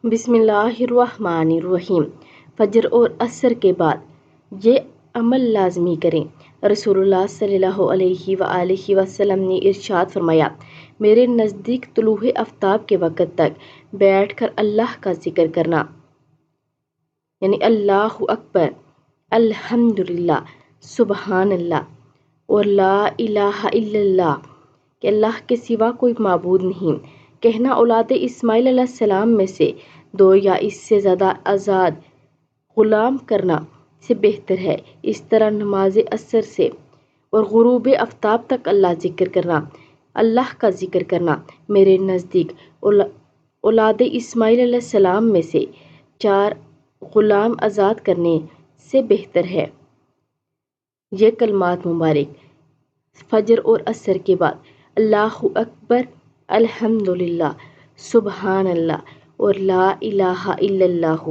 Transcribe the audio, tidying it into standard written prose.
بسم اللہ الرحمن الرحیم۔ فجر اور عصر کے بعد یہ عمل لازمی کریں۔ رسول اللہ صلی اللہ علیہ وآلہ وسلم نے ارشاد فرمایا، میرے نزدیک طلوع آفتاب کے وقت تک بیٹھ کر اللہ کا ذکر کرنا، یعنی اللہ اکبر، الحمدللہ، سبحان اللہ اور لا الہ الا اللہ، کہ اللہ کے سوا کوئی معبود نہیں، کہنا اولاد اسماعیل علیہ السلام میں سے 2 یا اس سے زیادہ آزاد غلام کرنا سے بہتر ہے۔ اس طرح نماز عصر سے اور غروب آفتاب تک اللہ کا ذکر کرنا میرے نزدیک اولاد اسماعیل علیہ السلام میں سے 4 غلام آزاد کرنے سے بہتر ہے۔ یہ کلمات مبارک فجر اور عصر کے بعد اللہ اکبر، الحمدللہ، سبحان اللہ اور لا الہ الا اللہ